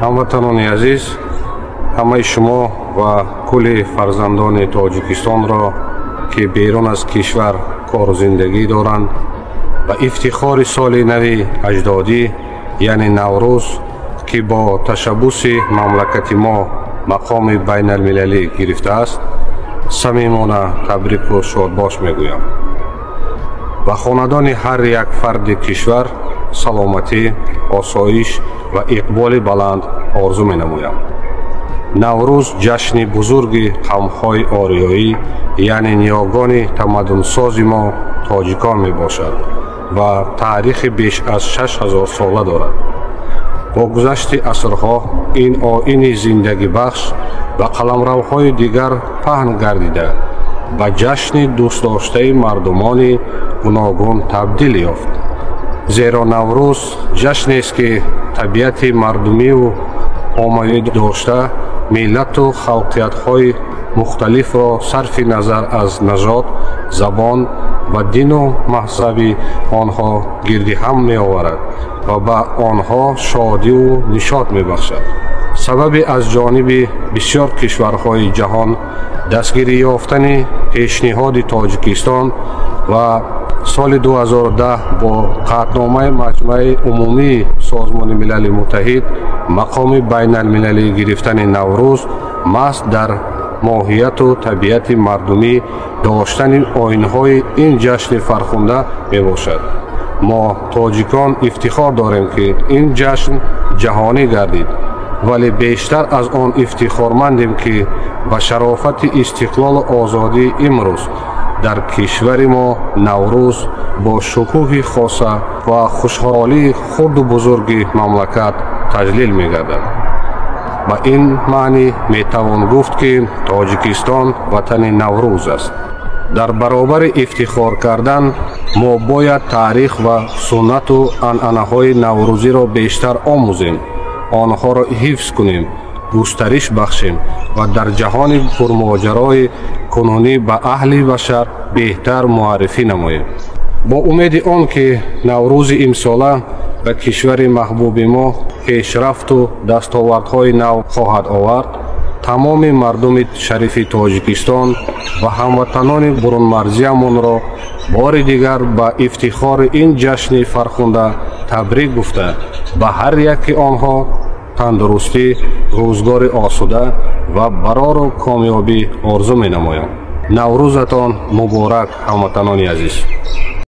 ҳамватанони азиз, ҳамаи шумо ва кулли фарзандони Тоҷикистонро ки берун аз кишвар кору зиндагӣ доранд ва ифтихори соли нави аҷдодӣ яъне Наврӯз ки бо ташаббуси мамлакати мо мақоми байналмилалӣ гирифтааст, самимона табрику шодбош мегӯям. ва хонадони ҳар як фарди кишвар саломатӣ, осоиш ва иқболи баланд орзу менамоям. Наврӯз ҷашни бузурги қавмҳои ориёӣ яъне ниёгони тамаддунсози мо тоҷикон мебошад ва таърихи беш аз 6000 сола дорад. бо гузашти асрҳо ин оини зиндагибахш ва қаламравҳои дигар паҳн гардида ба ҷашни дӯстдоштаи мардумони гуногун табдил ёфт. зеро Наврӯз ҷашнест ки табиати мардумию оммавӣ дошта миллату халқиятҳои мухталифро сарфи назар аз нажод, забон ва дину маҳзаби онҳо гирди ҳам меоварад ва ба онҳо шодию нишод мебахшад. сабаби аз ҷониби бисёр кишварҳои ҷаҳон дастгирӣ ёфтани пешниҳоди Тоҷикистон ва соли 2010 бо қаъдномаи Маҷмӯаи Умумии Созмони Милали Муттаҳид мақоми байналмилалӣ гирифтани Наврӯз маҳз дар моҳияту табиати мардумӣ доштани оинҳои ин ҷашни фархунда мебошад. мо тоҷикон ифтихор дорем ки ин ҷашн ҷаҳонӣ гардид, вале бештар аз он ифтихормандем ки ба шарофати истиқлолу озодии имрӯз дар кишвари мо Наврӯз бо шукӯҳи хоса ва хушҳолии хурду бузурги мамлакат таҷлил мегардад. ба ин маънӣ метавон гуфт ки Тоҷикистон ватани Наврӯз аст. дар баробари ифтихор кардан мо бояд таърих ва суннату анъанаҳои наврӯзиро бештар омӯзем, онҳоро ҳифз кунем, густариш бахшем ва дар ҷаҳони пурмоҷарои кунунӣ ба аҳли башар беҳтар муаррифӣ намоем. бо умеди он ки Наврӯзи имсола ба кишвари маҳбуби мо пешрафту дастовардҳои нав хоҳад овард, тамоми мардуми шарифи Тоҷикистон ва ҳамватанони бурунмарзиямонро бори дигар ба ифтихори ин ҷашни фархунда табрик гуфта, ба ҳар яки онҳо тандурустӣ, рӯзгори осуда ва барору комёбӣ орзу менамоям. Наврӯзатон муборак, ҳамватанони азиз.